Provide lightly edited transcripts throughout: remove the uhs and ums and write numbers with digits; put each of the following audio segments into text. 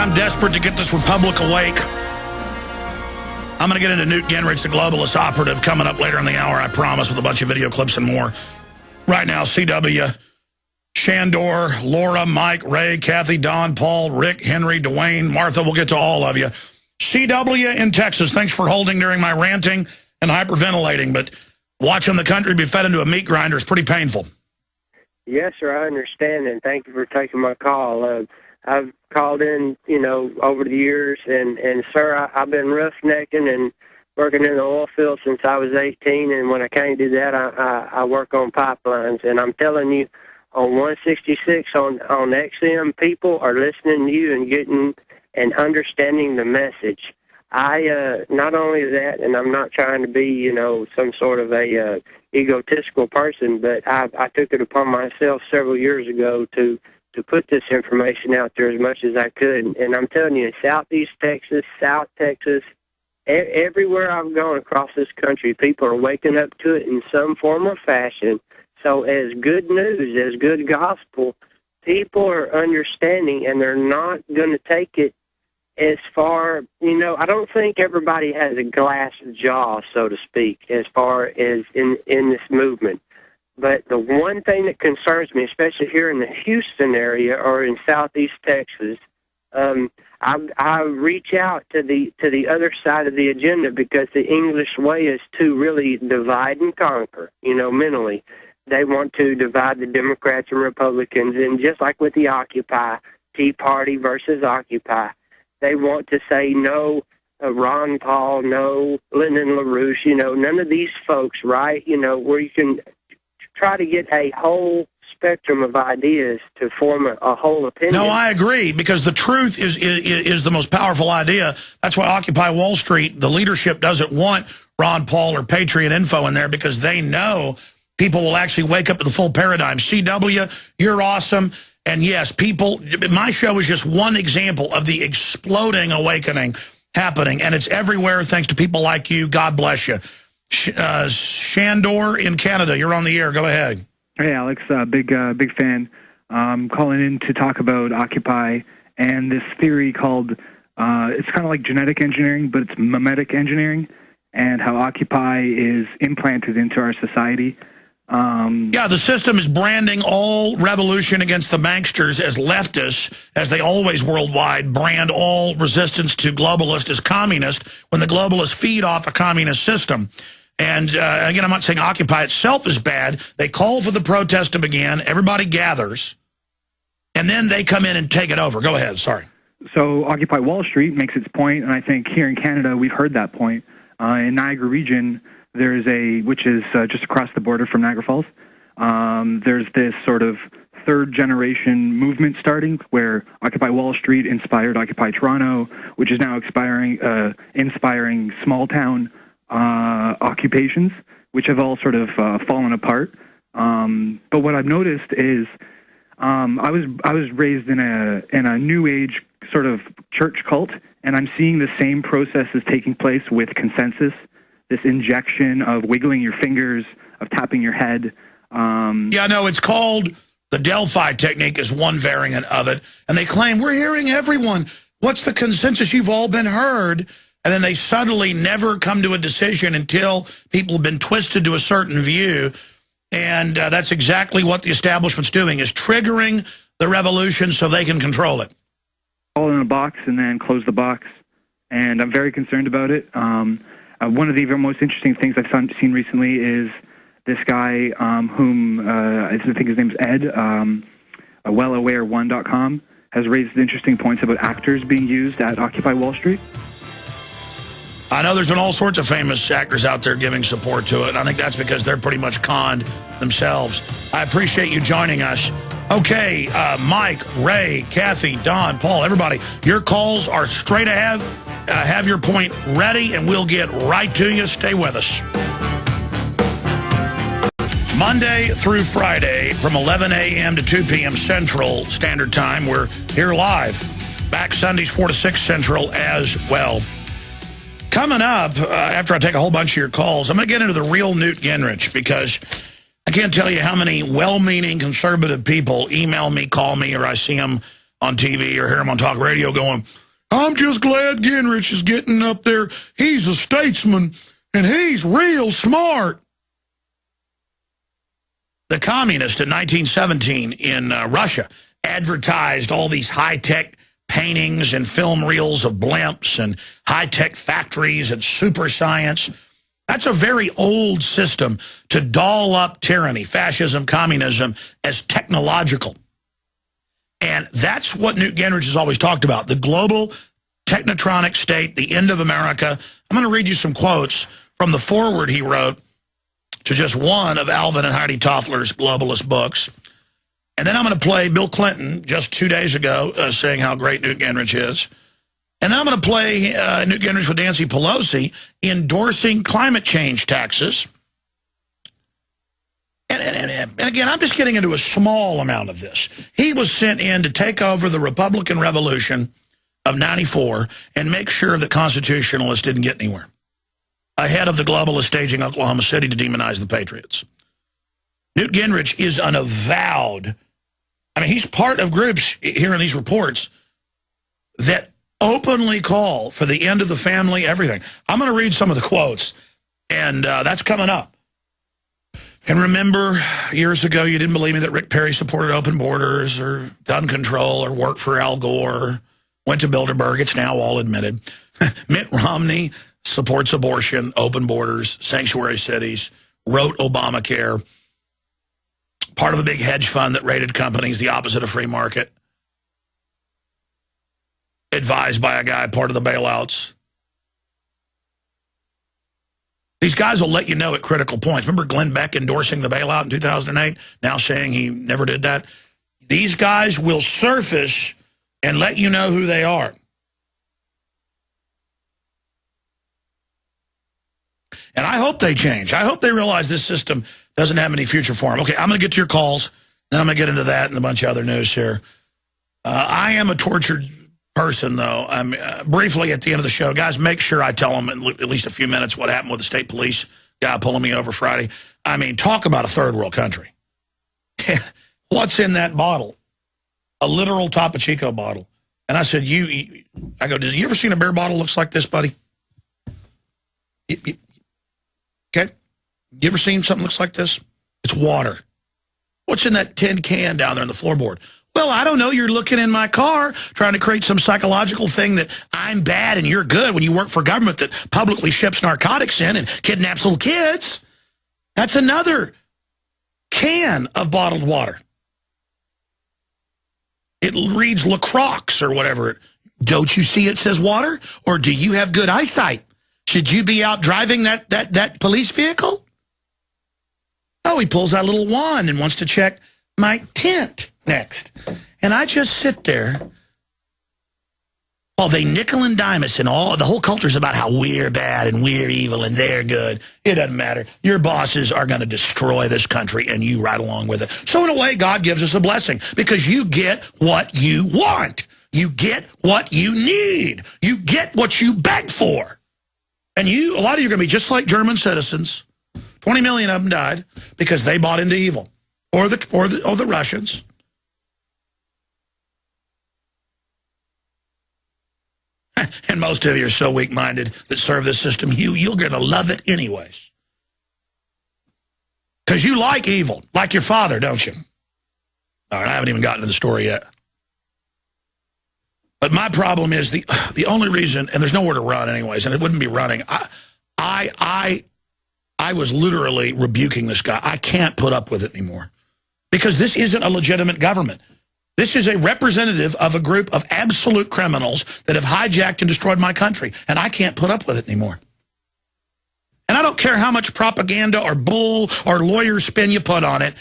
I'm desperate to get this republic awake. I'm going to get into Newt Gingrich, the globalist operative, coming up later in the hour, I promise, with a bunch of video clips and more. Right now, CW, Shandor, Laura, Mike, Ray, Kathy, Don, Paul, Rick, Henry, Dwayne, Martha, we'll get to all of you. CW in Texas, thanks for holding during my ranting and hyperventilating, but watching the country be fed into a meat grinder is pretty painful. Yes, sir, I understand, and thank you for taking my call. I've called in, over the years, and sir, I've been roughnecking and working in the oil field since I was 18, and when I can't do that, I work on pipelines, and I'm telling you, on 166 on XM, people are listening to you and getting and understanding the message. I not only that, and I'm not trying to be, some sort of a egotistical person, but I took it upon myself several years ago to put this information out there as much as I could. And I'm telling you, in Southeast Texas, South Texas, everywhere I've gone across this country, people are waking up to it in some form or fashion. So as good news, as good gospel, people are understanding, and they're not going to take it as far, I don't think everybody has a glass jaw, so to speak, as far as in this movement. But the one thing that concerns me, especially here in the Houston area or in Southeast Texas, I reach out to the other side of the agenda because the English way is to really divide and conquer, mentally. They want to divide the Democrats and Republicans, and just like with the Occupy, Tea Party versus Occupy, they want to say no Ron Paul, no Lyndon LaRouche, none of these folks, right, where you can try to get a whole spectrum of ideas to form a whole opinion. No, I agree, because the truth is the most powerful idea. That's why Occupy Wall Street, the leadership doesn't want Ron Paul or Patriot Info in there, because they know people will actually wake up to the full paradigm. CW, you're awesome. And yes, my show is just one example of the exploding awakening happening, and it's everywhere thanks to people like you. God bless you. Shandor in Canada, you're on the air. Go ahead. Hey, Alex, big fan. Calling in to talk about Occupy and this theory called, it's kind of like genetic engineering, but it's mimetic engineering, and how Occupy is implanted into our society. Yeah, the system is branding all revolution against the banksters as leftists, as they always worldwide brand all resistance to globalists as communist, when the globalists feed off a communist system. And again, I'm not saying Occupy itself is bad. They call for the protest to begin. Everybody gathers. And then they come in and take it over. Go ahead. Sorry. So Occupy Wall Street makes its point, and I think here in Canada we've heard that point. In Niagara region, there's which is just across the border from Niagara Falls, there's this sort of third-generation movement starting where Occupy Wall Street inspired Occupy Toronto, which is now inspiring small-town occupations, which have all sort of fallen apart. But what I've noticed is I was raised in a New Age sort of church cult, and I'm seeing the same processes taking place with consensus, this injection of wiggling your fingers, of tapping your head. Yeah, no, it's called the Delphi technique is one variant of it. And they claim, we're hearing everyone. What's the consensus? You've all been heard. And then they subtly never come to a decision until people have been twisted to a certain view. And that's exactly what the establishment's doing, is triggering the revolution so they can control it. All in a box and then close the box. And I'm very concerned about it. One of the most interesting things I've seen recently is this guy whom I think his name's Ed, WellAware1.com, has raised interesting points about actors being used at Occupy Wall Street. I know there's been all sorts of famous actors out there giving support to it, and I think that's because they're pretty much conned themselves. I appreciate you joining us. Okay, Mike, Ray, Kathy, Don, Paul, everybody, your calls are straight ahead. Have your point ready, and we'll get right to you. Stay with us. Monday through Friday from 11 a.m. to 2 p.m. Central Standard Time. We're here live. Back Sundays 4 to 6 Central as well. Coming up, after I take a whole bunch of your calls, I'm going to get into the real Newt Gingrich, because I can't tell you how many well-meaning conservative people email me, call me, or I see them on TV or hear him on talk radio going, I'm just glad Gingrich is getting up there. He's a statesman, and he's real smart. The communist in 1917 in Russia advertised all these high-tech paintings and film reels of blimps and high-tech factories and super science. That's a very old system to doll up tyranny, fascism, communism as technological. And that's what Newt Gingrich has always talked about, the global technotronic state, the end of America. I'm going to read you some quotes from the foreword he wrote to just one of Alvin and Heidi Toffler's globalist books. And then I'm going to play Bill Clinton just 2 days ago saying how great Newt Gingrich is. And then I'm going to play Newt Gingrich with Nancy Pelosi endorsing climate change taxes. And again, I'm just getting into a small amount of this. He was sent in to take over the Republican Revolution of '94 and make sure that constitutionalists didn't get anywhere, ahead of the globalist staging Oklahoma City to demonize the Patriots. Newt Gingrich is an avowed, I mean, he's part of groups here in these reports that openly call for the end of the family, everything. I'm going to read some of the quotes, and that's coming up. And remember, years ago, you didn't believe me that Rick Perry supported open borders or gun control or worked for Al Gore, went to Bilderberg. It's now all admitted. Mitt Romney supports abortion, open borders, sanctuary cities, wrote Obamacare, part of a big hedge fund that rated companies the opposite of free market, advised by a guy part of the bailouts. These guys will let you know at critical points. Remember Glenn Beck endorsing the bailout in 2008, now saying he never did that? These guys will surface and let you know who they are. And I hope they change. I hope they realize this system doesn't have any future for them. Okay, I'm going to get to your calls, then I'm going to get into that and a bunch of other news here. I am a tortured person, though. I'm briefly at the end of the show, guys, make sure I tell them in at least a few minutes what happened with the state police guy pulling me over Friday. I mean, talk about a third world country. What's in that bottle? A literal Topo Chico bottle. And I said, I go, did you ever seen a beer bottle looks like this, buddy? Okay? You ever seen something looks like this? It's water. What's in that tin can down there on the floorboard? Well, I don't know. You're looking in my car trying to create some psychological thing that I'm bad and you're good when you work for government that publicly ships narcotics in and kidnaps little kids. That's another can of bottled water. It reads La Croix or whatever. Don't you see it says water? Or do you have good eyesight? Should you be out driving that police vehicle? Oh, he pulls out a little wand and wants to check my tent next. And I just sit there while they nickel and dime us, and the whole culture's about how we're bad and we're evil and they're good. It doesn't matter. Your bosses are going to destroy this country and you right along with it. So in a way, God gives us a blessing because you get what you want. You get what you need. You get what you beg for. And a lot of you are going to be just like German citizens. 20 million of them died because they bought into evil. Or the Russians. And most of you are so weak-minded that serve this system, you're going to love it anyways. Because you like evil, like your father, don't you? All right, I haven't even gotten to the story yet. But my problem is the only reason, and there's nowhere to run anyways, and it wouldn't be running. I was literally rebuking this guy. I can't put up with it anymore. Because this isn't a legitimate government. This is a representative of a group of absolute criminals that have hijacked and destroyed my country. And I can't put up with it anymore. And I don't care how much propaganda or bull or lawyer spin you put on it.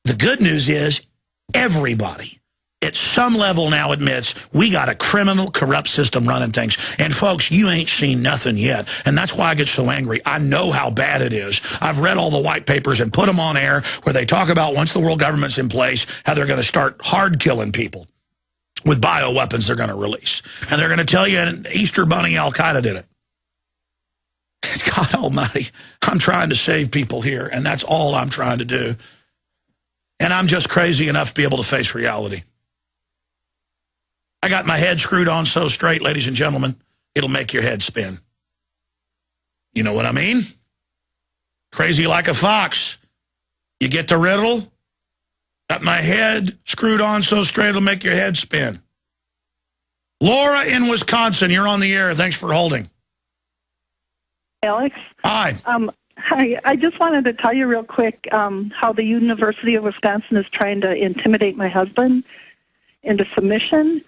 The good news is everybody at some level now admits we got a criminal, corrupt system running things. And folks, you ain't seen nothing yet. And that's why I get so angry. I know how bad it is. I've read all the white papers and put them on air where they talk about once the world government's in place, how they're going to start hard killing people with bioweapons they're going to release. And they're going to tell you an Easter Bunny Al-Qaeda did it. God almighty, I'm trying to save people here, and that's all I'm trying to do. And I'm just crazy enough to be able to face reality. I got my head screwed on so straight, ladies and gentlemen, it'll make your head spin. You know what I mean? Crazy like a fox. You get the riddle? Got my head screwed on so straight it'll make your head spin. Laura in Wisconsin, you're on the air. Thanks for holding. Alex? Hi. Hi. I just wanted to tell you real quick how the University of Wisconsin is trying to intimidate my husband into submission.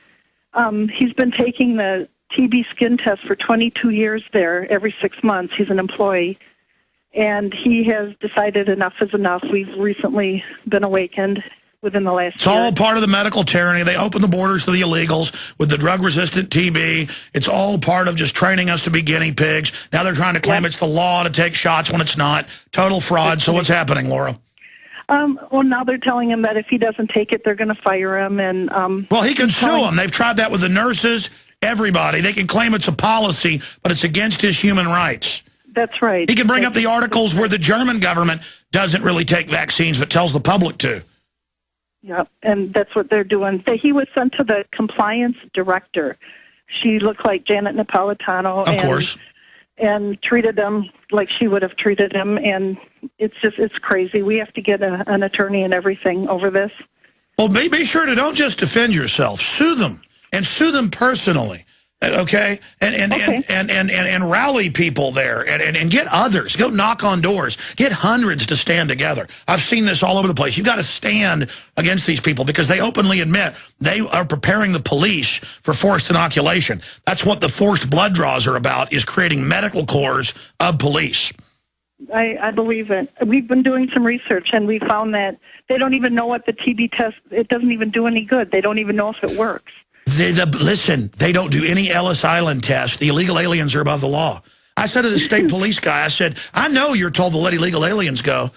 He's been taking the TB skin test for 22 years there, every 6 months. He's an employee. And he has decided enough is enough. We've recently been awakened within the last year. It's all part of the medical tyranny. They open the borders to the illegals with the drug-resistant TB. It's all part of just training us to be guinea pigs. Now they're trying to claim it's the law to take shots when it's not. Total fraud. So what's happening, Laura? Well, now they're telling him that if he doesn't take it, they're going to fire him. And well, he can sue them. They've tried that with the nurses, everybody. They can claim it's a policy, but it's against his human rights. That's right. He can bring up the articles where the German government doesn't really take vaccines but tells the public to. Yeah, and that's what they're doing. He was sent to the compliance director. She looked like Janet Napolitano. Of course. And treated him like she would have treated him. And it's crazy. We have to get an attorney and everything over this. Well, be sure to don't just defend yourself. Sue them, and sue them personally. Okay? And rally people there and get others. Go knock on doors. Get hundreds to stand together. I've seen this all over the place. You've got to stand against these people because they openly admit they are preparing the police for forced inoculation. That's what the forced blood draws are about, is creating medical corps of police. I believe it. We've been doing some research, and we found that they don't even know what the TB test, it doesn't even do any good. They don't even know if it works. Listen, they don't do any Ellis Island test. The illegal aliens are above the law. I said to the state police guy, I said, I know you're told to let illegal aliens go. And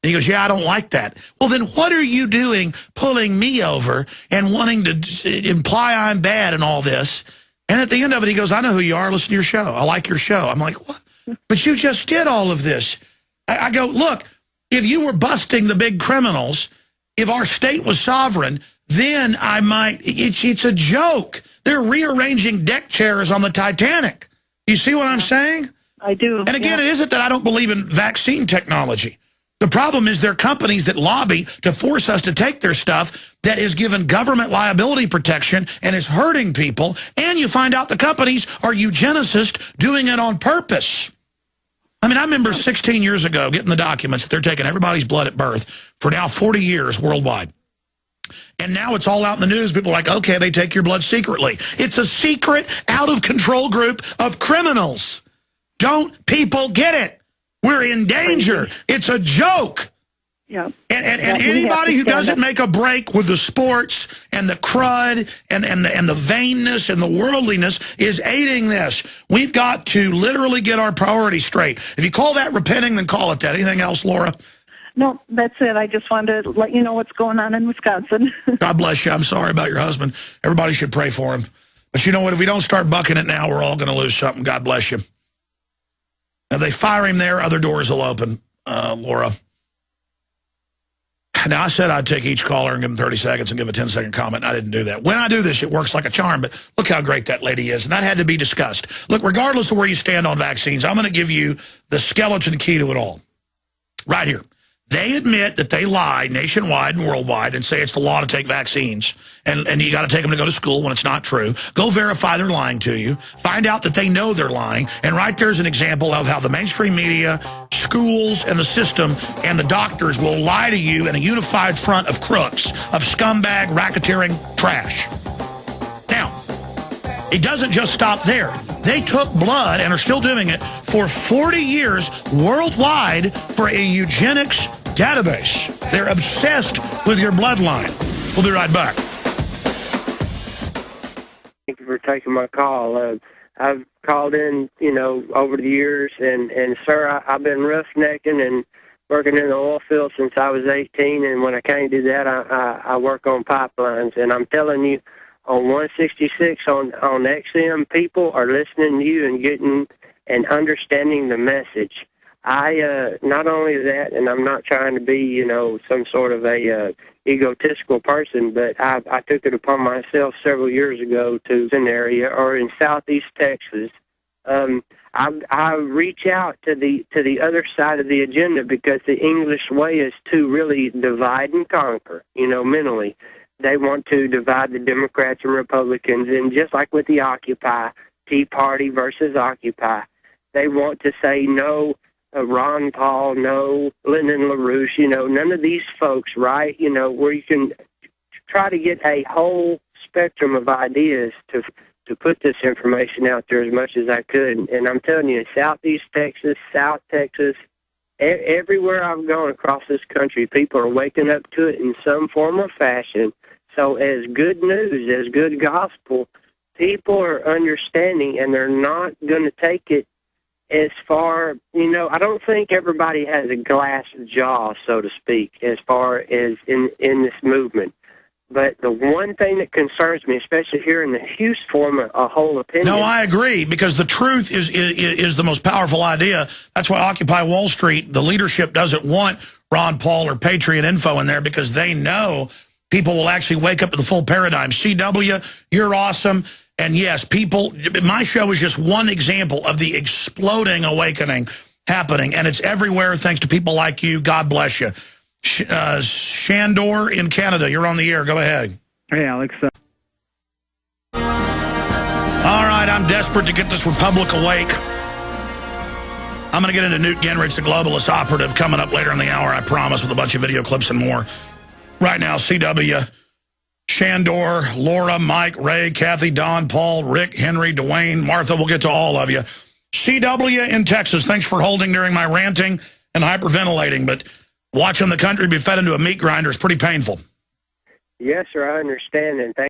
he goes, yeah, I don't like that. Well, then what are you doing pulling me over and wanting to imply I'm bad and all this? And at the end of it, he goes, I know who you are. Listen to your show. I like your show. I'm like, what? But you just did all of this. I go, look, if you were busting the big criminals, if our state was sovereign, then I might, it's a joke. They're rearranging deck chairs on the Titanic. You see what I'm saying? I do. And again, it isn't that I don't believe in vaccine technology. The problem is there are companies that lobby to force us to take their stuff that is given government liability protection and is hurting people. And you find out the companies are eugenicists doing it on purpose. I mean, I remember 16 years ago getting the documents that they're taking everybody's blood at birth for now 40 years worldwide. And now it's all out in the news. People are like, okay, they take your blood secretly. It's a secret, out-of-control group of criminals. Don't people get it? We're in danger. It's a joke. Yeah. And anybody who doesn't make a break with the sports and the crud and the vainness and the worldliness is aiding this. We've got to literally get our priorities straight. If you call that repenting, then call it that. Anything else, Laura? No, that's it. I just wanted to let you know what's going on in Wisconsin. God bless you. I'm sorry about your husband. Everybody should pray for him. But you know what? If we don't start bucking it now, we're all going to lose something. God bless you. If they fire him there, other doors will open, Laura. Now, I said I'd take each caller and give them 30 seconds and give a 10-second comment. I didn't do that. When I do this, it works like a charm, but look how great that lady is. And that had to be discussed. Look, regardless of where you stand on vaccines, I'm going to give you the skeleton key to it all. Right here. They admit that they lie nationwide and worldwide and say it's the law to take vaccines. And you got to take them to go to school when it's not true. Go verify they're lying to you. Find out that they know they're lying. And right there's an example of how the mainstream media, schools, and the system and the doctors will lie to you in a unified front of crooks, of scumbag, racketeering trash. Now, it doesn't just stop there. They took blood and are still doing it for 40 years worldwide for a eugenics database. They're obsessed with your bloodline. We'll be right back. Thank you for taking my call. I've called in, over the years, and sir, I've been roughnecking and working in the oil field since I was 18, and when I can't do that, I work on pipelines, and I'm telling you, on 166 on XM, people are listening to you and getting and understanding the message. not only that, and I'm not trying to be, you know, some sort of a egotistical person, but I took it upon myself several years ago to an area or in southeast Texas. I reach out to the other side of the agenda because the English way is to really divide and conquer, you know, mentally. They want to divide the Democrats and Republicans, and just like with the Occupy, Tea Party versus Occupy, they want to say no Ron Paul, no Lyndon LaRouche, you know, none of these folks, right, you know, where you can try to get a whole spectrum of ideas to put this information out there as much as I could. And I'm telling you, Southeast Texas, South Texas, everywhere I've gone across this country, people are waking up to it in some form or fashion. So as good news, as good gospel, people are understanding, and they're not going to take it as far, you know, I don't think everybody has a glass jaw, so to speak, as far as in this movement. But the one thing that concerns me, especially here in the Houston form, a whole opinion. No, I agree, because the truth is the most powerful idea. That's why Occupy Wall Street, the leadership doesn't want Ron Paul or Patriot Info in there, because they know people will actually wake up to the full paradigm. CW, you're awesome. And yes, people, my show is just one example of the exploding awakening happening. And it's everywhere thanks to people like you. God bless you. Shandor in Canada, you're on the air. Go ahead. Hey, Alex. All right, I'm desperate to get this Republic awake. I'm going to get into Newt Gingrich, the globalist operative, coming up later in the hour, I promise, with a bunch of video clips and more. Right now, CW, Shandor, Laura, Mike, Ray, Kathy, Don, Paul, Rick, Henry, Dwayne, Martha, we'll get to all of you. CW in Texas, thanks for holding during my ranting and hyperventilating, but watching the country be fed into a meat grinder is pretty painful. Yes, sir, I understand, and thank